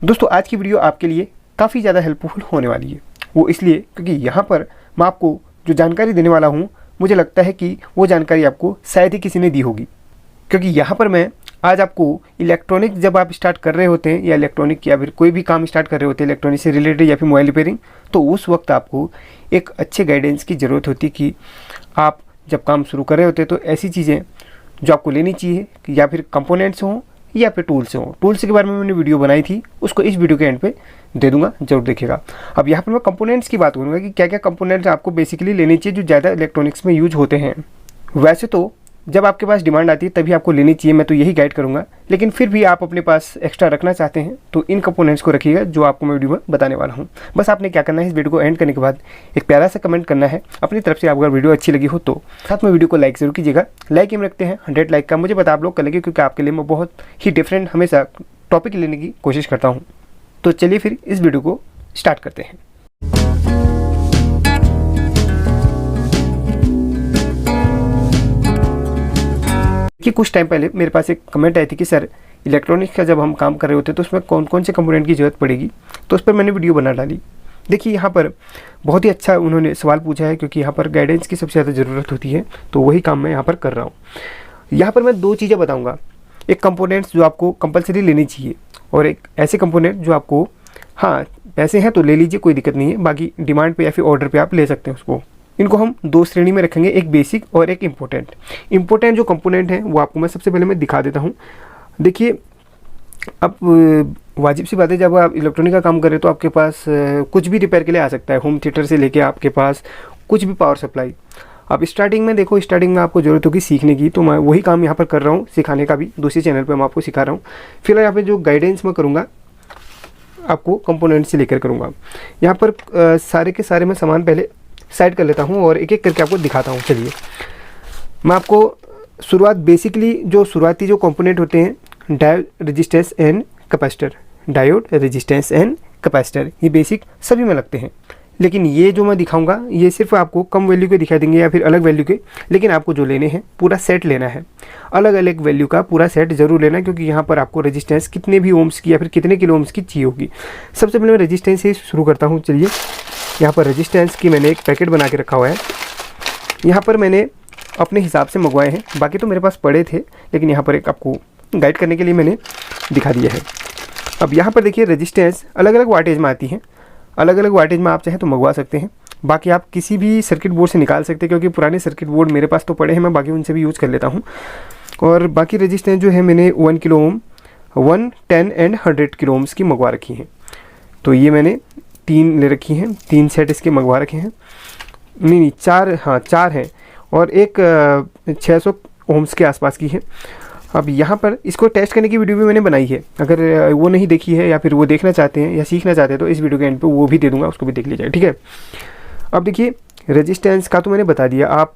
दोस्तों आज की वीडियो आपके लिए काफ़ी ज़्यादा हेल्पफुल होने वाली है। वो इसलिए क्योंकि यहाँ पर मैं आपको जो जानकारी देने वाला हूँ मुझे लगता है कि वो जानकारी आपको शायद ही किसी ने दी होगी, क्योंकि यहाँ पर मैं आज आपको इलेक्ट्रॉनिक जब आप स्टार्ट कर रहे होते हैं या इलेक्ट्रॉनिक या फिर कोई भी काम स्टार्ट कर रहे होते हैं इलेक्ट्रॉनिक से रिलेटेड या फिर मोबाइल रिपेयरिंग, तो उस वक्त आपको एक अच्छे गाइडेंस की ज़रूरत होती है कि आप जब काम शुरू कर रहे होते हैं तो ऐसी चीज़ें जो आपको लेनी चाहिए या फिर कंपोनेंट्स हों या फिर टूल्स हों। टूल्स के बारे में मैंने वीडियो बनाई थी, उसको इस वीडियो के एंड पे दे दूंगा, जरूर देखिएगा। अब यहाँ पर मैं कंपोनेंट्स की बात करूँगा कि क्या क्या कंपोनेंट्स आपको बेसिकली लेनी चाहिए जो ज़्यादा इलेक्ट्रॉनिक्स में यूज होते हैं। वैसे तो जब आपके पास डिमांड आती है तभी आपको लेनी चाहिए, मैं तो यही गाइड करूँगा, लेकिन फिर भी आप अपने पास एक्स्ट्रा रखना चाहते हैं तो इन कंपोनेंट्स को रखिएगा जो आपको मैं वीडियो में बताने वाला हूँ। बस आपने क्या करना है, इस वीडियो को एंड करने के बाद एक प्यारा सा कमेंट करना है अपनी तरफ से। अगर वीडियो अच्छी लगी हो तो साथ में वीडियो को लाइक जरूर कीजिएगा। लाइक हम रखते हैं 100 लाइक का, मुझे पता आप लोग करेंगे क्योंकि आपके लिए मैं बहुत ही डिफरेंट हमेशा टॉपिक लेने की कोशिश करता हूँ। तो चलिए फिर इस वीडियो को स्टार्ट करते हैं। कि कुछ टाइम पहले मेरे पास एक कमेंट आई थी कि सर इलेक्ट्रॉनिक्स का जब हम काम कर रहे होते हैं तो उसमें कौन कौन से कंपोनेंट की ज़रूरत पड़ेगी, तो उस पर मैंने वीडियो बना डाली। देखिए यहाँ पर बहुत ही अच्छा उन्होंने सवाल पूछा है, क्योंकि यहाँ पर गाइडेंस की सबसे ज़्यादा ज़रूरत होती है, तो वही काम मैं यहाँ पर कर रहा हूँ। यहाँ पर मैं दो चीज़ें बताऊँगा, एक कंपोनेंट्स जो आपको कंपलसरी लेनी चाहिए और एक ऐसे कंपोनेंट जो आपको हाँ पैसे हैं तो ले लीजिए, कोई दिक्कत नहीं है, बाकी डिमांड पे या फिर ऑर्डर पे आप ले सकते हैं उसको। इनको हम दो श्रेणी में रखेंगे, एक बेसिक और एक इम्पोर्टेंट। इम्पोर्टेंट जो कंपोनेंट हैं वो आपको मैं सबसे पहले मैं दिखा देता हूँ। देखिए अब वाजिब सी बात है, जब आप इलेक्ट्रॉनिक का काम करें तो आपके पास कुछ भी रिपेयर के लिए आ सकता है, होम थिएटर से लेके आपके पास कुछ भी पावर सप्लाई। अब स्टार्टिंग में देखो, स्टार्टिंग में आपको ज़रूरत होगी सीखने की, तो मैं वही काम यहाँ पर कर रहा हूँ, सिखाने का भी दूसरे चैनल पर मैं आपको सिखा रहा हूँ। फिलहाल यहाँ पर जो गाइडेंस मैं करूँगा आपको कंपोनेंट से लेकर करूँगा। यहाँ पर सारे के सारे मैं सामान पहले साइड कर लेता हूँ और एक एक करके आपको दिखाता हूँ। चलिए मैं आपको शुरुआत बेसिकली जो शुरुआती जो कंपोनेंट होते हैं, diode, resistance and capacitor. Diode, resistance and capacitor ये बेसिक सभी में लगते हैं, लेकिन ये जो मैं दिखाऊंगा ये सिर्फ आपको कम वैल्यू के दिखा देंगे या फिर अलग वैल्यू के, लेकिन आपको जो लेने हैं पूरा सेट लेना है, अलग अलग वैल्यू का पूरा सेट जरूर लेना है, क्योंकि यहाँ पर आपको रेजिस्टेंस कितने भी ओम्स की या फिर कितने किलो ओम्स की चाहिए होगी। सबसे पहले मैं रेजिस्टेंस से शुरू करता हूँ। चलिए यहाँ पर रेजिस्टेंस की मैंने एक पैकेट बना के रखा हुआ है, यहाँ पर मैंने अपने हिसाब से मंगवाए हैं, बाकी तो मेरे पास पड़े थे, लेकिन यहाँ पर एक आपको गाइड करने के लिए मैंने दिखा दिया है। अब यहाँ पर देखिए रेजिस्टेंस अलग अलग वाटेज में आती हैं, अलग अलग वाटेज में आप चाहें तो मंगवा सकते हैं, बाकी आप किसी भी सर्किट बोर्ड से निकाल सकते हैं, क्योंकि पुराने सर्किट बोर्ड मेरे पास तो पड़े हैं, मैं बाकी उनसे भी यूज़ कर लेता हूँ। और बाकी रेजिस्टेंस जो है मैंने 1 kilo ohm, 1, 10 and 100 kilo ohms की मंगवा रखी हैं। तो ये मैंने 3 ले रखी हैं, 3 सेट इसके मंगवा रखे हैं, नहीं 4, हाँ 4 हैं, और एक 600 ओम्स के आसपास की है। अब यहाँ पर इसको टेस्ट करने की वीडियो भी मैंने बनाई है, अगर वो नहीं देखी है या फिर वो देखना चाहते हैं या सीखना चाहते हैं तो इस वीडियो के एंड पे वो भी दे दूँगा, उसको भी देख लीजिएगा, ठीक है। अब देखिए रेजिस्टेंस का तो मैंने बता दिया, आप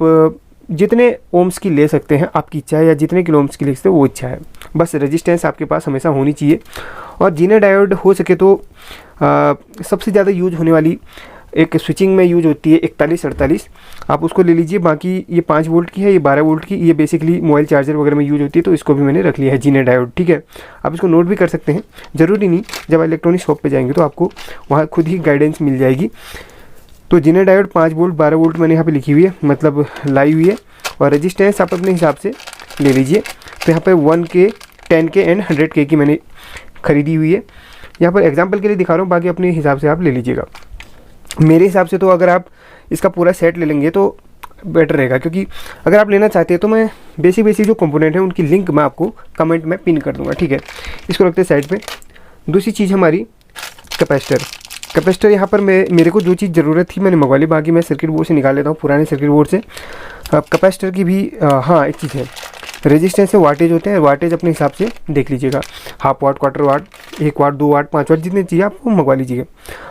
जितने ओम्स की ले सकते हैं आपकी इच्छा है, या जितने किलो ओम्स की ले सकते हैं वो इच्छा है, बस रेजिस्टेंस आपके पास हमेशा होनी चाहिए। और जीने डायोड हो सके तो सबसे ज़्यादा यूज होने वाली एक स्विचिंग में यूज होती है 4148, आप उसको ले लीजिए। बाकी ये 5 वोल्ट की है, ये 12 वोल्ट की, ये बेसिकली मोबाइल चार्जर वगैरह में यूज होती है, तो इसको भी मैंने रख लिया है जीने डायोड, ठीक है। आप इसको नोट भी कर सकते हैं, ज़रूरी नहीं, जब इलेक्ट्रॉनिक शॉप पे जाएंगे तो आपको वहाँ खुद ही गाइडेंस मिल जाएगी। तो जीने डायोड 5 वोल्ट 12 वोल्ट मैंने यहाँ पर लिखी हुई है, मतलब लाई हुई है, और रजिस्टेंस आप अपने हिसाब से ले लीजिए। तो यहाँ पर 1K, 10K एंड 100K की मैंने खरीदी हुई है, यहाँ पर एग्जाम्पल के लिए दिखा रहा हूँ, बाकी अपने हिसाब से आप ले लीजिएगा। मेरे हिसाब से तो अगर आप इसका पूरा सेट ले लेंगे तो बेटर रहेगा, क्योंकि अगर आप लेना चाहते हैं तो मैं बेसिक जो कंपोनेंट है उनकी लिंक मैं आपको कमेंट में पिन कर दूंगा, ठीक है। इसको रखते हैं साइड पे। दूसरी चीज़ हमारी कैपेसिटर। कैपेसिटर यहाँ पर मेरे को जो चीज़ ज़रूरत थी मैंने मंगवा ली, बाकी मैं सर्किट बोर्ड से निकाल लेता हूँ, पुराने सर्किट बोर्ड से। अब कैपेसिटर की भी हाँ एक चीज़ है, रेजिस्टेंस से वाटेज होते हैं, वाटेज अपने हिसाब से देख लीजिएगा, हाफ वाट, क्वार्टर वाट, 1 वाट, 2 वाट, 5 वाट, जितने चाहिए आपको मंगवा लीजिएगा।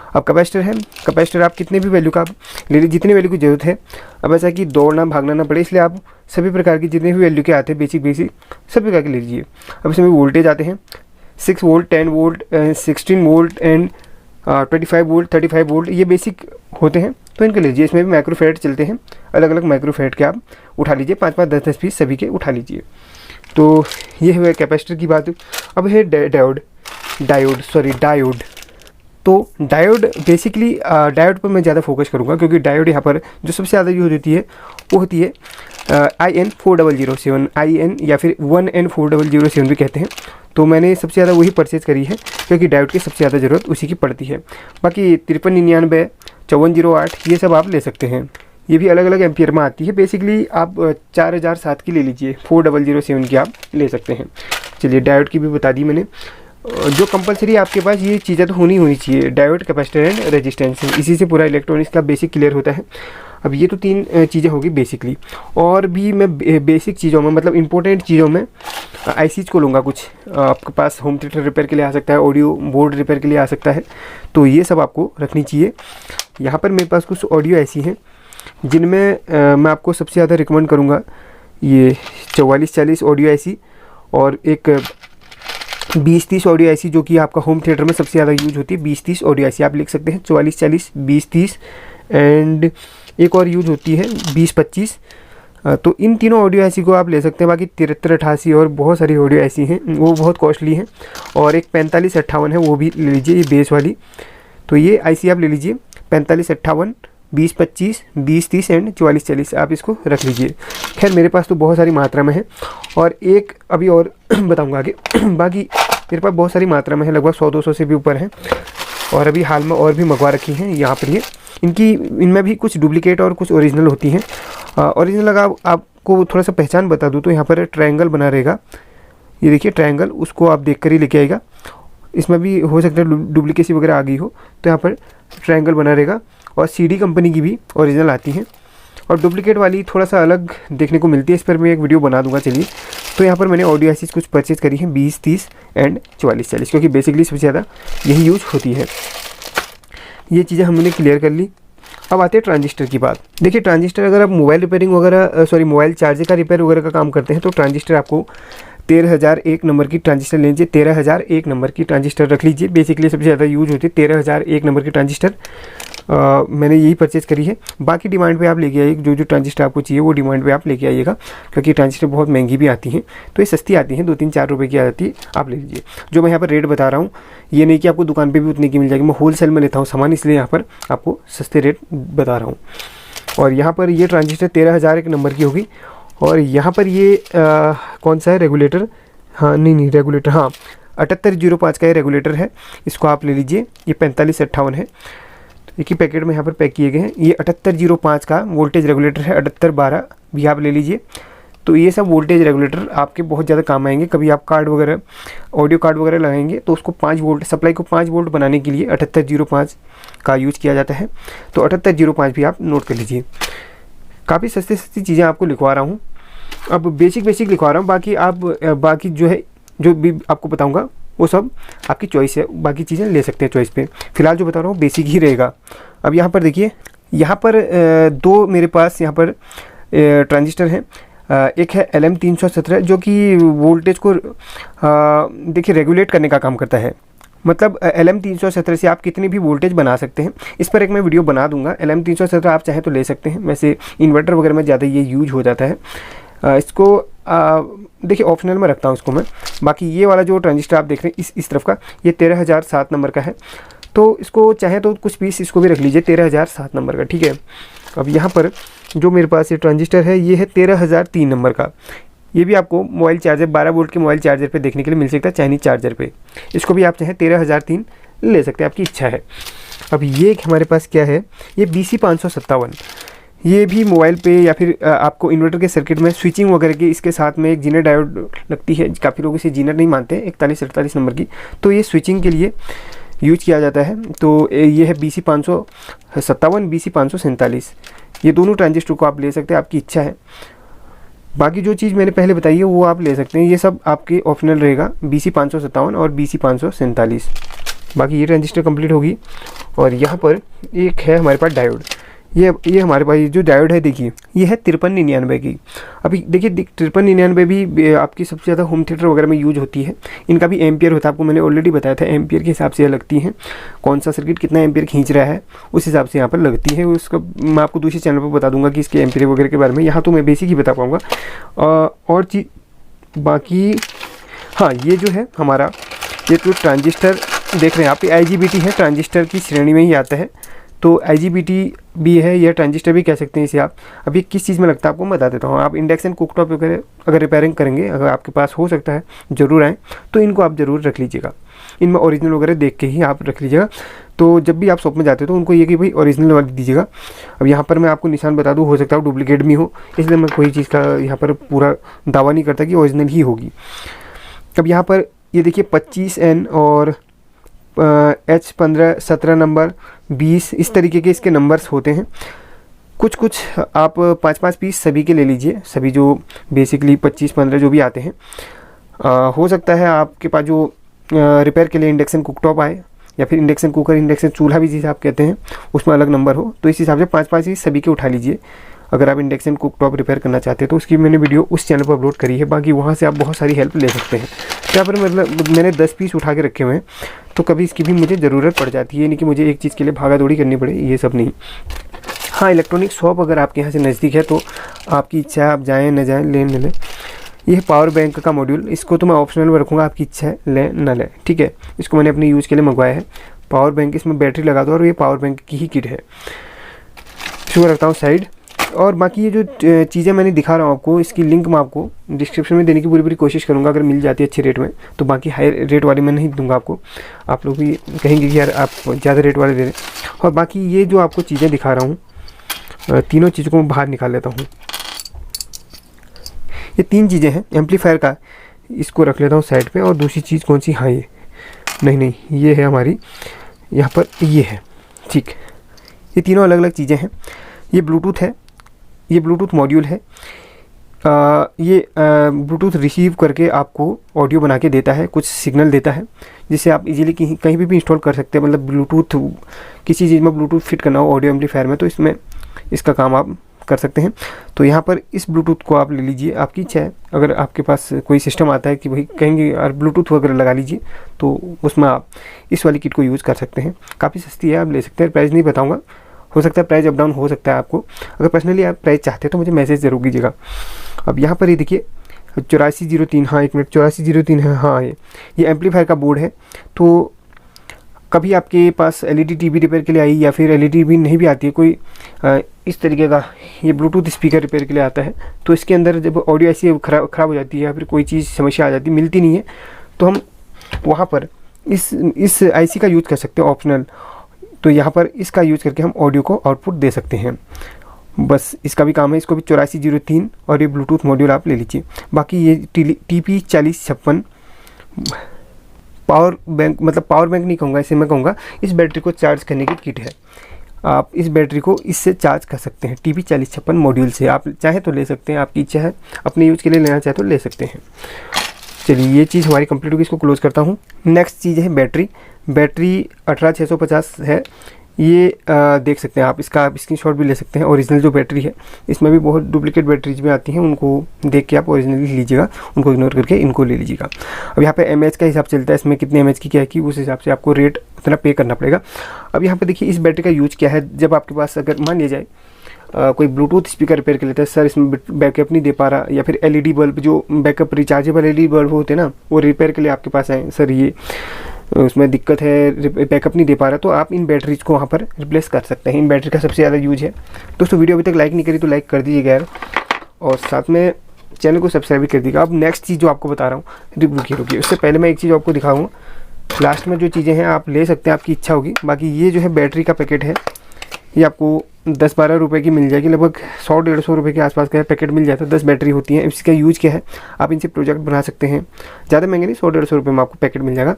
अब कैपेसिटर है, कैपेसिटर आप कितने भी वैल्यू का आप ले लीजिए, जितने वैल्यू की ज़रूरत है। अब ऐसा कि दौड़ना भागना ना पड़े, इसलिए आप सभी प्रकार की जितने भी वैल्यू के आते हैं बेसिक सभी प्रकार के ले लीजिए। अब इसमें वोल्टेज आते हैं 6 volt, 10 volt, 16 volt and 25 volt, 35 volt, ये बेसिक होते हैं, तो इनके लीजिए। इसमें भी माइक्रोफेरेड चलते हैं, अलग अलग माइक्रोफेरेड के आप उठा लीजिए, 5-5, 10-10 पीस सभी के उठा लीजिए। तो ये है कैपेसिटर की बात। अब है डायोड। डायोड। तो डायोड बेसिकली डायोड पर मैं ज़्यादा फोकस करूँगा, क्योंकि डायोड यहाँ पर जो सबसे ज़्यादा यूज होती है वो होती है IN4007, IN या फिर 1N4007 भी कहते हैं। तो मैंने सबसे ज़्यादा वही परचेज़ करी है, क्योंकि डायोड की सबसे ज़्यादा ज़रूरत उसी की पड़ती है। बाकी 5399, 5408 ये सब आप ले सकते हैं। ये भी अलग अलग एम्पियर में आती है। बेसिकली आप 4007 की ले लीजिए, 4007 की आप ले सकते हैं। चलिए, डायोड की भी बता दी मैंने। जो कंपलसरी आपके पास ये चीज़ें तो होनी चाहिए, डायोड, कैपेसिटर एंड रेजिस्टेंस। इसी से पूरा इलेक्ट्रॉनिक्स का बेसिक क्लियर होता है। अब ये तो 3 चीज़ें होगी बेसिकली। और भी मैं बेसिक चीज़ों में, मतलब इंपॉर्टेंट चीज़ों में आईसीज को लूँगा। कुछ आपके पास होम थिएटर रिपेयर के लिए आ सकता है, ऑडियो बोर्ड रिपेयर के लिए आ सकता है, तो ये सब आपको रखनी चाहिए। यहाँ पर मेरे पास कुछ ऑडियो ऐसी हैं जिनमें मैं आपको सबसे ज़्यादा रिकमेंड करूँगा ये 4440 ऑडियो ऐसी, और एक 2030 ऑडियो ऐसी, जो कि आपका होम थिएटर में सबसे ज़्यादा यूज होती है। 2030 ऑडियो ऐसी आप लिख सकते हैं, 4440, 2030 एंड एक और यूज होती है 2025। तो इन तीनों ऑडियो ऐसी को आप ले सकते हैं। बाकी 7388 और बहुत सारी ऑडियो ऐसी हैं, वो बहुत कॉस्टली हैं। और एक 4558 है, वो भी ले लीजिए, ये बेस वाली। तो ये आईसी आप ले लीजिए, 4558, 2025, 2030 एंड 4440 आप इसको रख लीजिए। खैर, मेरे पास तो बहुत सारी मात्रा में है, और एक अभी और बताऊंगा आगे। बाकी मेरे पास बहुत सारी मात्रा में है, लगभग 100-200 से भी ऊपर है। और अभी हाल में और भी मंगवा रखी हैं यहाँ पर। ये इनमें भी कुछ डुप्लीकेट और कुछ ओरिजिनल होती हैं। ओरिजिनल अगर आपको थोड़ा सा पहचान बता दूँ तो यहाँ पर ट्रायंगल बना रहेगा, ये देखिए ट्रायंगल, उसको आप देख कर ही लेके आएगा। इसमें भी हो सकता है डुप्लीकेसी वगैरह आ गई हो, तो यहाँ पर ट्रायंगल बना रहेगा। और CD कंपनी की भी ओरिजिनल आती हैं, और डुप्लीकेट वाली थोड़ा सा अलग देखने को मिलती है। इस पर मैं एक वीडियो बना दूंगा। चलिए, तो यहाँ पर मैंने ऑडियो ऐसी कुछ परचेज़ करी है 2030 एंड 4440, क्योंकि बेसिकली सबसे ज़्यादा यही यूज होती है। ये चीज़ें हमने क्लियर कर ली। अब आते हैं ट्रांजिस्टर की बात। देखिए, ट्रांजिस्टर अगर आप मोबाइल रिपेयरिंग वगैरह मोबाइल चार्जर का रिपेयर वगैरह का काम करते हैं, तो ट्रांजिस्टर आपको 13001 नंबर की ट्रांजिस्टर ले लीजिए। 13001 नंबर की ट्रांजिस्टर रख लीजिए। बेसिकली सबसे ज़्यादा यूज होती है 13001 नंबर की ट्रांजिस्टर। मैंने यही परचेज़ करी है। बाकी डिमांड पे आप लेके आइए, जो ट्रांजिस्टर आपको चाहिए वो डिमांड पे आप लेके आइएगा, क्योंकि ट्रांजिस्टर बहुत महंगी भी आती हैं। तो ये सस्ती आती हैं, 2-3-4 रुपये की आती है, आप ले लीजिए। जो मैं यहाँ पर रेट बता रहा हूँ, ये नहीं कि आपको दुकान पे भी उतने की मिल जाएगी। मैं होलसेल में लेता हूँ सामान, इसलिए यहाँ पर आपको सस्ते रेट बता रहा हूँ। और यहाँ पर ये ट्रांजिस्टर 13001 नंबर की होगी। और यहाँ पर ये कौन सा है, रेगुलेटर, हाँ नहीं रेगुलेटर, हाँ 7805 का ये रेगुलेटर है, इसको आप ले लीजिए। ये 4558 है, एक ही पैकेट में यहाँ पर पैक किए गए हैं। ये 7805 का वोल्टेज रेगुलेटर है, 7812 भी आप ले लीजिए। तो ये सब वोल्टेज रेगुलेटर आपके बहुत ज़्यादा काम आएंगे। कभी आप कार्ड वगैरह, ऑडियो कार्ड वगैरह लगाएंगे, तो उसको 5 वोल्ट सप्लाई को 5 वोल्ट बनाने के लिए 7805 का यूज़ किया जाता है। तो 7805 भी आप नोट कर लीजिए। काफ़ी सस्ती चीज़ें आपको लिखवा रहा हूँ। अब बेसिक लिखवा रहा हूँ, बाकी जो है, जो भी आपको बताऊँगा वो सब आपकी चॉइस है। बाकी चीज़ें ले सकते हैं चॉइस पे। फिलहाल जो बता रहा हूँ बेसिक ही रहेगा। अब यहाँ पर देखिए, यहाँ पर 2 मेरे पास यहाँ पर ट्रांजिस्टर हैं। एक है LM317, जो कि वोल्टेज को देखिए रेगुलेट करने का काम करता है। मतलब LM317 से आप कितनी भी वोल्टेज बना सकते हैं। इस पर एक मैं वीडियो बना दूंगा। LM317 आप चाहें तो ले सकते हैं, वैसे इन्वर्टर वगैरह में ज़्यादा ये यूज हो जाता है। इसको देखिए ऑप्शनल में रखता हूँ इसको मैं। बाकी ये वाला जो ट्रांजिस्टर आप देख रहे हैं इस तरफ का, ये 13007 नंबर का है। तो इसको चाहे तो कुछ पीस इसको भी रख लीजिए 13007 नंबर का, ठीक है। अब यहाँ पर जो मेरे पास ये ट्रांजिस्टर है, ये है 13003 नंबर का। ये भी आपको मोबाइल चार्जर 12 वोल्ट के मोबाइल चार्जर पे देखने के लिए मिल सकता है, चाइनीज चार्जर पे। इसको भी आप चाहें 13003 ले सकते हैं, आपकी इच्छा है। अब ये हमारे पास क्या है, ये BC557। ये भी मोबाइल पे या फिर आपको इन्वर्टर के सर्किट में स्विचिंग वगैरह की, इसके साथ में एक जीनर डायोड लगती है। काफ़ी लोग इसे जीनर नहीं मानते हैं, 4148 नंबर की। तो ये स्विचिंग के लिए यूज किया जाता है। तो ये है BC557, BC547। ये दोनों ट्रांजिस्टर को आप ले सकते हैं, आपकी इच्छा है। बाकी जो चीज़ मैंने पहले बताई है वो आप ले सकते हैं, ये सब आपके ऑप्शनल रहेगा। BC557 और BC547। बाकी ये ट्रांजिस्टर कंप्लीट होगी। और यहाँ पर एक है हमारे पास डायोड। ये हमारे पास जो डायोड है, देखिए ये है 5399 की। अभी देखिए 5399 भी आपकी सबसे ज़्यादा होम थिएटर वगैरह में यूज होती है। इनका भी एम्पियर होता है, आपको मैंने ऑलरेडी बताया था। एम्पियर के हिसाब से लगती हैं, कौन सा सर्किट कितना एम्पियर खींच रहा है उस हिसाब से यहाँ पर लगती है। उसका मैं आपको दूसरे चैनल पर बता दूंगा कि इसके एम्पियर वगैरह के बारे में। यहाँ तो मैं बेसिक ही बता पाऊँगा। और चीज़ बाकी, हाँ, ये जो है हमारा ये तो ट्रांजिस्टर देख रहे हैं आप, IGBT है, ट्रांजिस्टर की श्रेणी में ही आता है। तो IGBT भी है, या ट्रांजिस्टर भी कह सकते हैं इसे आप। अब ये किस चीज़ में लगता है आपको बता देता हूँ। आप इंडक्शन कुकटॉप वगैरह अगर रिपेयरिंग करेंगे, अगर आपके पास हो सकता है ज़रूर आए, तो इनको आप ज़रूर रख लीजिएगा। इनमें ओरिजिनल वगैरह देख के ही आप रख लीजिएगा। तो जब भी आप शॉप में जाते हो तो उनको ये कि भाई ओरिजिनल वाली दीजिएगा। अब यहाँ पर मैं आपको निशान बता दूँ, हो सकता है डुप्लीकेट भी हो, इसलिए मैं कोई चीज़ का यहाँ पर पूरा दावा नहीं करता कि ओरिजिनल ही होगी। अब यहाँ पर ये देखिए 25N और H15 17 नंबर 20, इस तरीके के इसके नंबर्स होते हैं। कुछ आप 5-5 पीस सभी के ले लीजिए, सभी जो बेसिकली 25-15 जो भी आते हैं। हो सकता है आपके पास जो रिपेयर के लिए इंडक्शन कुकटॉप आए, या फिर इंडक्शन कुकर, इंडक्शन चूल्हा भी जिसे आप कहते हैं, उसमें अलग नंबर हो, तो इस हिसाब से 5-5 पीस सभी के उठा लीजिए। अगर आप इंडक्शन कुकटॉप रिपेयर करना चाहते हैं तो उसकी मैंने वीडियो उस चैनल पर अपलोड करी है, बाकी वहाँ से आप बहुत सारी हेल्प ले सकते हैं। यहाँ पर मतलब मैंने 10 पीस उठा के रखे हुए हैं, तो कभी इसकी भी मुझे ज़रूरत पड़ जाती है, नहीं कि मुझे एक चीज़ के लिए भागा दौड़ी करनी पड़े, ये सब नहीं। हाँ, इलेक्ट्रॉनिक शॉप अगर आपके यहाँ से नज़दीक है तो आपकी इच्छा है, आप जाएँ न जाएँ, लें न लें। ये पावर बैंक का मॉड्यूल, इसको तो मैं ऑप्शनल में रखूँगा, आपकी इच्छा है लें न लें, ठीक है। इसको मैंने अपने यूज़ के लिए मंगवाया है। पावर बैंक, इसमें बैटरी लगा दो, और ये पावर बैंक की ही किट है। इसको रखता हूँ साइड। और बाकी ये जो चीज़ें मैंने दिखा रहा हूँ आपको, इसकी लिंक मैं आपको डिस्क्रिप्शन में देने की पूरी कोशिश करूँगा, अगर मिल जाती है अच्छे रेट में तो। बाकी हाई रेट वाली मैं नहीं दूंगा आपको, आप लोग भी कहेंगे कि यार आप ज़्यादा रेट वाले दे रहे हैं। और बाकी ये जो आपको चीज़ें दिखा रहा हूँ, तीनों चीज़ों को मैं बाहर निकाल लेता हूँ। ये 3 चीज़ें हैं एम्पलीफायर का, इसको रख लेता हूँ साइड पे। और दूसरी चीज़ कौन सी, हाँ ये नहीं, ये है हमारी यहाँ पर, ये है, ठीक। ये तीनों अलग अलग चीज़ें हैं। ये ब्लूटूथ है, ये ब्लूटूथ मॉड्यूल है। ये ब्लूटूथ रिसीव करके आपको ऑडियो बना के देता है, कुछ सिग्नल देता है, जिससे आप इजीली कहीं भी इंस्टॉल कर सकते हैं। मतलब ब्लूटूथ किसी चीज़ में ब्लूटूथ फिट करना हो ऑडियो एम्पलीफायर में, तो इसमें इसका काम आप कर सकते हैं। तो यहाँ पर इस ब्लूटूथ को आप ले लीजिए, आपकी इच्छा है। अगर आपके पास कोई सिस्टम आता है कि भाई कहेंगे यार ब्लूटूथ वगैरह लगा लीजिए, तो उसमें आप इस वाली किट को यूज़ कर सकते हैं। काफ़ी सस्ती है, आप ले सकते हैं। प्राइस नहीं बताऊँगा, हो सकता है प्राइस अप डाउन हो सकता है आपको। अगर पर्सनली आप प्राइस चाहते हैं तो मुझे मैसेज ज़रूर कीजिएगा। अब यहाँ पर ये देखिए 8403, हाँ 1 मिनट, 8403 है, हाँ ये एम्पलीफायर का बोर्ड है। तो कभी आपके पास LED TV रिपेयर के लिए आई, या फिर LED भी नहीं भी आती है कोई इस तरीके का, ये ब्लूटूथ स्पीकर रिपेयर के लिए आता है। तो इसके अंदर जब ऑडियो ऐसी ख़राब हो जाती है, या फिर कोई चीज़ समस्या आ जाती है, मिलती नहीं है, तो हम वहाँ पर इस IC का यूज़ कर सकते हैं, ऑप्शनल। तो यहाँ पर इसका यूज़ करके हम ऑडियो को आउटपुट दे सकते हैं। बस इसका भी काम है। इसको भी 8403 और ये ब्लूटूथ मॉड्यूल आप ले लीजिए। बाकी ये TP4056 पावर बैंक, मतलब पावर बैंक नहीं कहूँगा इसे, मैं कहूँगा इस बैटरी को चार्ज करने की किट है। आप इस बैटरी को इससे चार्ज कर सकते हैं, TP4056 मॉड्यूल से। आप चाहे तो ले सकते हैं, आपकी इच्छा है, अपने यूज़ के लिए लेना चाहे तो ले सकते हैं। चलिए ये चीज़ हमारी कंप्लीट होगी, इसको क्लोज़ करता हूँ। नेक्स्ट चीज़ है बैटरी। बैटरी 18650 है, ये देख सकते हैं आप, इसका आप स्क्रीनशॉट भी ले सकते हैं। ओरिजिनल जो बैटरी है, इसमें भी बहुत डुप्लीकेट बैटरीज में आती हैं, उनको देख के आप ओरिजिनली लीजिएगा, उनको इग्नोर करके इनको ले लीजिएगा। अब यहाँ पे mAh का हिसाब चलता है, इसमें कितने mAh की क्या है कि उस हिसाब से आपको रेट उतना पे करना पड़ेगा। अब यहाँ पे देखिए इस बैटरी का यूज क्या है। जब आपके पास अगर मान लिया जाए कोई ब्लूटूथ स्पीकर रिपेयर कर लेता है, सर इसमें बैकअप नहीं दे पा रहा, या फिर LED बल्ब जो बैकअप रिचार्जेबल LED बल्ब होते हैं ना, वो रिपेयर के लिए आपके पास आए, सर ये उसमें दिक्कत है, बैकअप नहीं दे पा रहा, तो आप इन बैटरीज को वहाँ पर रिप्लेस कर सकते हैं। इन बैटरी का सबसे ज़्यादा यूज है। दोस्तों वीडियो अभी तक लाइक नहीं करी तो लाइक कर दीजिएगा यार, और साथ में चैनल को सब्सक्राइब भी कर दीजिएगा। अब नेक्स्ट चीज़ जो आपको बता रहा हूँ, रुकिए उससे पहले मैं एक चीज़ आपको दिखाऊँगा। लास्ट में जो चीज़ें हैं आप ले सकते हैं, आपकी इच्छा होगी। बाकी ये जो है बैटरी का पैकेट है, ये आपको 10-12 रुपये की मिल जाएगी, लगभग 100-150 रुपये के आसपास का पैकेट मिल जाता है। 10 बैटरी होती हैं। इसका यूज़ क्या है, आप इनसे प्रोजेक्ट बना सकते हैं। ज़्यादा महंगे नहीं, 100-150 रुपये में आपको पैकेट मिल जाएगा।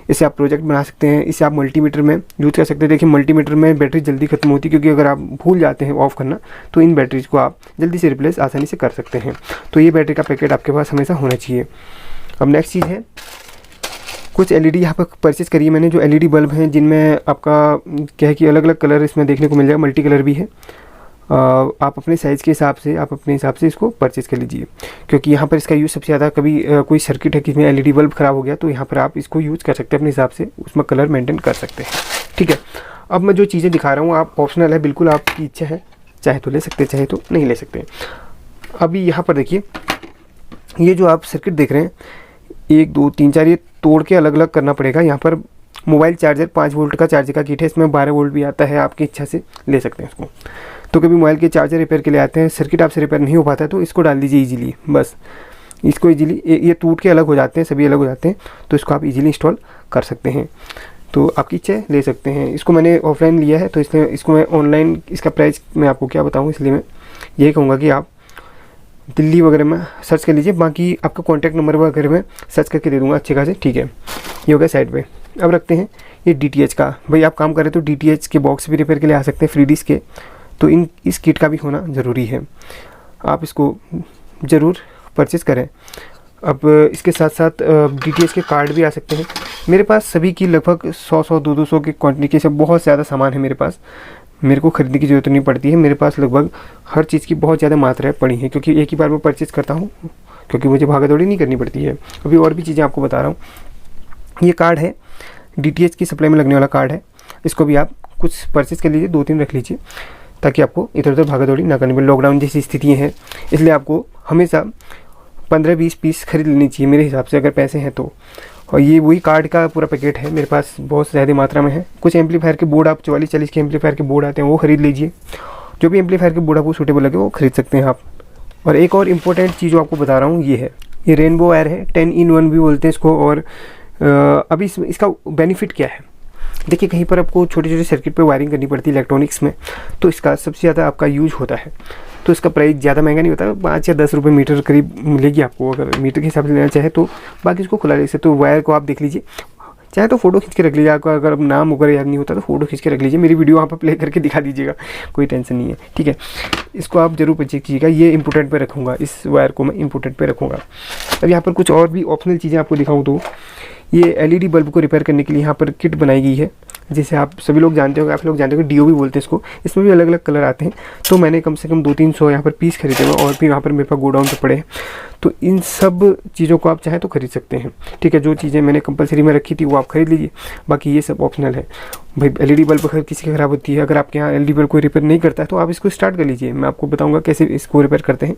इससे आप प्रोजेक्ट बना सकते हैं, इससे आप मल्टीमीटर में यूज़ कर सकते हैं। देखिए मल्टीमीटर में बैटरी जल्दी खत्म होती है, क्योंकि अगर आप भूल जाते हैं ऑफ़ करना, तो इन बैटरीज को आप जल्दी से रिप्लेस आसानी से कर सकते हैं। तो ये बैटरी का पैकेट आपके पास हमेशा होना चाहिए। अब नेक्स्ट चीज़ है, कुछ LED यहाँ पर परचेस करिए मैंने, जो LED बल्ब हैं, जिनमें आपका क्या है कि अलग अलग कलर इसमें देखने को मिल जाएगा, मल्टी कलर भी है। आप अपने साइज़ के हिसाब से, आप अपने हिसाब से इसको परचेज़ कर लीजिए, क्योंकि यहाँ पर इसका यूज़ सबसे ज़्यादा, कभी कोई सर्किट है कि इसमें LED बल्ब ख़राब हो गया, तो यहाँ पर आप इसको यूज़ कर सकते हैं अपने हिसाब से, उसमें कलर मेंटेन कर सकते हैं। ठीक है, अब मैं जो चीज़ें दिखा रहा हूँ आप ऑप्शनल है, बिल्कुल आपकी इच्छा है, चाहे तो ले सकते हैं, चाहे तो नहीं ले सकते। अभी यहाँ पर देखिए, ये जो आप सर्किट देख रहे हैं, 1 2 3 4 ये तोड़ के अलग अलग करना पड़ेगा। यहाँ पर मोबाइल चार्जर 5 वोल्ट का चार्जर का किट है, इसमें 12 वोल्ट भी आता है, आपकी इच्छा से ले सकते हैं इसको। तो कभी मोबाइल के चार्जर रिपेयर के लिए आते हैं, सर्किट आपसे रिपेयर नहीं हो पाता है, तो इसको डाल दीजिए ईजिली। बस इसको ईजिली, ये टूट के अलग हो जाते हैं, सभी अलग हो जाते हैं, तो इसको आप ईजिली इंस्टॉल कर सकते हैं। तो आपकी इच्छा है ले सकते हैं। इसको मैंने ऑफलाइन लिया है, तो इसलिए इसको मैं ऑनलाइन इसका प्राइस मैं आपको क्या बताऊँ, इसलिए मैं यही कहूँगा कि आप दिल्ली वगैरह में सर्च कर लीजिए। बाकी आपका कॉन्टैक्ट नंबर वगैरह में सर्च करके दे दूँगा अच्छे खासे, ठीक है। ये हो गया साइड पे। अब रखते हैं ये DTH का। भाई आप काम करें तो DTH के बॉक्स भी रिपेयर के लिए आ सकते हैं, फ्री डिस्क के, तो इस किट का भी होना ज़रूरी है। आप इसको ज़रूर परचेज़ करें। अब इसके साथ साथ DTH के कार्ड भी आ सकते हैं। मेरे पास सभी की लगभग 100 200 की क्वांटिटी के सब बहुत ज़्यादा सामान है मेरे पास, मेरे को ख़रीदने की ज़रूरत नहीं पड़ती है। मेरे पास लगभग हर चीज़ की बहुत ज़्यादा मात्रा पड़ी है, क्योंकि एक ही बार मैं परचेज़ करता हूँ, क्योंकि मुझे भागा दौड़ी नहीं करनी पड़ती है। अभी और भी चीज़ें आपको बता रहा हूँ। ये कार्ड है DTH की सप्लाई में लगने वाला कार्ड है, इसको भी आप कुछ परचेज़ कर लीजिए, 2-3 रख लीजिए, ताकि आपको इधर उधर भागा दौड़ी ना करनी पड़े। लॉकडाउन जैसी स्थितियाँ हैं, इसलिए आपको हमेशा 15-20 पीस खरीद लेनी चाहिए मेरे हिसाब से, अगर पैसे हैं तो। और ये वही कार्ड का पूरा पैकेट है, मेरे पास बहुत ज़्यादा मात्रा में है। कुछ एम्पलीफायर के बोर्ड, आप 44-40 के एम्पलीफायर के बोर्ड आते हैं, वो खरीद लीजिए। जो भी एम्पलीफायर के बोर्ड आपको सूटेबल लगे वो खरीद सकते हैं आप। और एक और इम्पोर्टेंट चीज़ जो आपको बता रहा हूँ, ये है, ये रेनबो वायर है, 10-in-1 भी बोलते हैं इसको। और अभी इसका बेनिफिट क्या है, देखिए कहीं पर आपको छोटे छोटे सर्किट पे वायरिंग करनी पड़ती है इलेक्ट्रॉनिक्स में, तो इसका सबसे ज़्यादा आपका यूज होता है। तो इसका प्राइस ज़्यादा महंगा नहीं होता, 5 या 10 रुपये मीटर करीब मिलेगी आपको, अगर मीटर के हिसाब से लेना चाहे तो। बाकी इसको खुला ले सकते, तो वायर को आप देख लीजिए, चाहे तो फ़ोटो खींच के रख लीजिए। आपका अगर नाम वगैरह याद नहीं होता तो फ़ोटो खींच के रख लीजिए, मेरी वीडियो वहाँ पर प्ले करके दिखा दीजिएगा, कोई टेंशन नहीं है, ठीक है। इसको आप जरूर परचेज कीजिएगा। ये इंपोर्टेंट पे रखूँगा, इस वायर को मैं इंपोर्टेंट पे रखूँगा। अब यहाँ पर कुछ और भी ऑप्शनल चीज़ें आपको दिखाऊँ तो ये LED बल्ब को रिपेयर करने के लिए यहाँ पर किट बनाई गई है, जिसे आप सभी लोग जानते होंगे, आप लोग जानते होंगे, DOB बोलते हैं इसको। इसमें भी अलग अलग कलर आते हैं, तो मैंने कम से कम 200-300 यहाँ पर पीस खरीदे हुए, और फिर यहाँ पर मेरे पास गोडाउन पे पड़े हैं। तो इन सब चीज़ों को आप चाहें तो खरीद सकते हैं, ठीक है। जो चीज़ें मैंने कंपलसरी में रखी थी वो आप खरीद लीजिए, बाकी ये सब ऑप्शनल है। भाई LED बल्ब अगर किसी की ख़राब होती है, अगर आपके यहाँ LED बल्ब कोई रिपेयर नहीं करता है, तो आप इसको स्टार्ट कर लीजिए, मैं आपको बताऊँगा कैसे इसको रिपेयर करते हैं।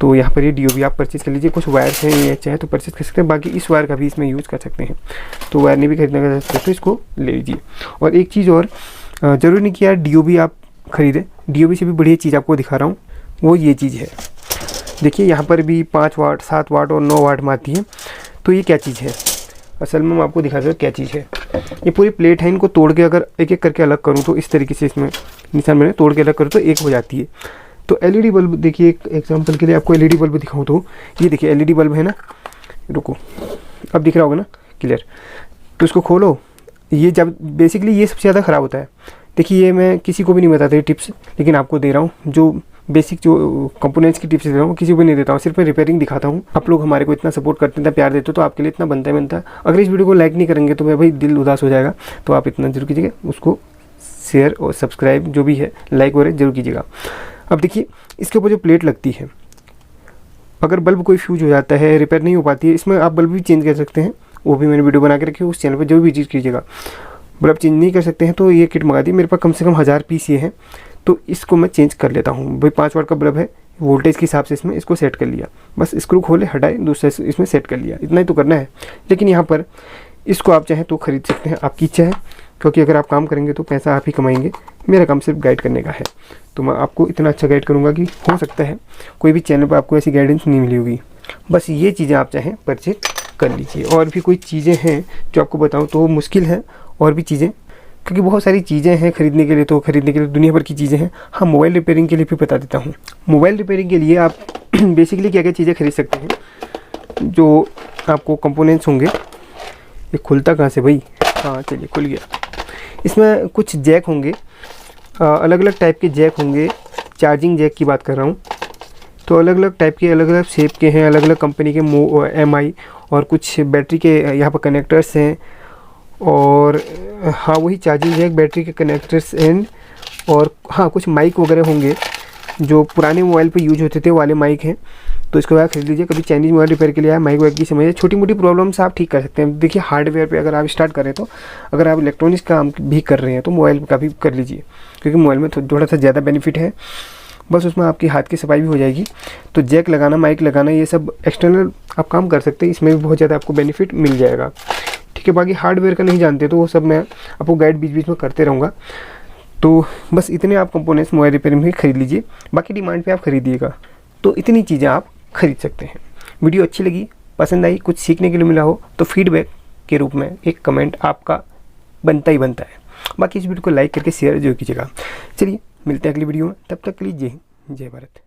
तो यहाँ पर ये DOB आप परचेज़ कर लीजिए। कुछ वायर्स हैं, ये चाहे तो परचेज़ कर सकते हैं, बाकी इस वायर का भी इसमें यूज़ कर सकते हैं। तो वायर नहीं भी खरीदना कर सकते तो इसको ले लीजिए। और एक चीज़ और, ज़रूरी नहीं कि यार DOB आप खरीदें, DOB से भी बढ़िया चीज़ आपको दिखा रहा हूँ, वो ये चीज़ है। देखिए यहाँ पर भी 5 वाट, 7 वाट और 9 वाट में आती है। तो ये क्या चीज़ है, असल में मैं आपको दिखा दूँ क्या चीज़ है। ये पूरी प्लेट है, इनको तोड़ के अगर एक एक करके अलग करूँ तो इस तरीके से, इसमें निशान मैंने तोड़ के अलग करूँ तो एक हो जाती है। तो LED बल्ब देखिए, एक एग्जांपल के लिए आपको LED बल्ब दिखाऊं तो ये देखिए LED बल्ब है ना, रुको अब दिख रहा होगा ना क्लियर। तो इसको खोलो, ये जब बेसिकली ये सबसे ज़्यादा ख़राब होता है। देखिए ये मैं किसी को भी नहीं बताता ये टिप्स, लेकिन आपको दे रहा हूँ, जो बेसिक जो कंपोनेंट्स की टिप्स दे रहा हूँ, किसी को भी नहीं देता हूँ, सिर्फ मैं रिपेयरिंग दिखाता हूँ। आप लोग हमारे को इतना सपोर्ट करते हैं, प्यार देते हो, तो आपके लिए इतना बनता है। अगर इस वीडियो को लाइक नहीं करेंगे तो मैं भाई दिल उदास हो जाएगा। तो आप इतना जरूर कीजिएगा, उसको शेयर और सब्सक्राइब जो भी है, लाइक वगैरह जरूर कीजिएगा। अब देखिए इसके ऊपर जो प्लेट लगती है, अगर बल्ब कोई फ्यूज हो जाता है, रिपेयर नहीं हो पाती है, इसमें आप बल्ब भी चेंज कर सकते हैं। वो भी मैंने वीडियो बना के रखी है उस चैनल पर, जो भी चीज़ कीजिएगा। बल्ब चेंज नहीं कर सकते हैं तो ये किट मंगा दी, मेरे पास कम से कम 1000 पीस ये हैं, तो इसको मैं चेंज कर लेता हूँ। भाई 5 वाट का बल्ब है, वोल्टेज के हिसाब से इसमें इसको सेट कर लिया, बस स्क्रू खोले हटाए, दूसरे इसमें सेट कर लिया, इतना ही तो करना है। लेकिन यहाँ पर इसको आप चाहें तो खरीद सकते हैं, आपकी इच्छा है, क्योंकि अगर आप काम करेंगे तो पैसा आप ही कमाएंगे। मेरा काम सिर्फ गाइड करने का है, तो मैं आपको इतना अच्छा गाइड करूँगा कि हो सकता है कोई भी चैनल पर आपको ऐसी गाइडेंस नहीं मिली होगी। बस ये चीज़ें आप चाहें परचेज कर लीजिए। और भी कोई चीज़ें हैं जो आपको बताऊँ तो मुश्किल है, और भी चीज़ें, क्योंकि बहुत सारी चीज़ें हैं खरीदने के लिए, तो खरीदने के लिए दुनिया भर की चीज़ें हैं। हाँ, मोबाइल रिपेयरिंग के लिए भी बता देता हूँ। मोबाइल रिपेयरिंग के लिए आप बेसिकली क्या क्या चीज़ें खरीद सकते हैं, जो आपको कंपोनेंट्स होंगे। ये खुलता कहाँ से भाई, हाँ चलिए खुल गया। इसमें कुछ जैक होंगे, अलग अलग टाइप के जैक होंगे, चार्जिंग जैक की बात कर रहा हूँ। तो अलग अलग टाइप के, अलग अलग शेप के हैं, अलग अलग कंपनी के, MI, और कुछ बैटरी के यहाँ पर कनेक्टर्स हैं, और हाँ वही चार्जिंग जैक, बैटरी के कनेक्टर्स एंड, और हाँ कुछ माइक वगैरह होंगे जो पुराने मोबाइल पे यूज होते थे वाले माइक हैं। तो इसको आप खरीद लीजिए। कभी चाइनीज़ मोबाइल रिपेयर के लिए आया, माइक वाइक की समझिए, छोटी मोटी प्रॉब्लम्स आप ठीक कर सकते हैं। देखिए हार्डवेयर पे अगर आप स्टार्ट करें, तो अगर आप इलेक्ट्रॉनिक्स काम भी कर रहे हैं तो मोबाइल का भी कर लीजिए, क्योंकि मोबाइल में थोड़ा सा ज़्यादा बेनिफिट है। बस उसमें आपकी हाथ की सफाई भी हो जाएगी। तो जैक लगाना, माइक लगाना, ये सब एक्सटर्नल आप काम कर सकते हैं, इसमें भी बहुत ज़्यादा आपको बेनिफिट मिल जाएगा। ठीक है, बाकी हार्डवेयर का नहीं जानते तो वो सब मैं आपको गाइड बीच बीच में करते रहूँगा। तो बस इतने आप कंपोनेंट्स मोबाइल रिपेयरिंग में खरीद लीजिए, बाकी डिमांड पे आप खरीदिएगा। तो इतनी चीज़ें आप खरीद सकते हैं। वीडियो अच्छी लगी, पसंद आई, कुछ सीखने के लिए मिला हो तो फीडबैक के रूप में एक कमेंट आपका बनता ही बनता है। बाकी इस वीडियो को लाइक करके शेयर जरूर कीजिएगा। चलिए मिलते हैं अगली वीडियो में, तब तक के लिए जय हिंद, जय भारत।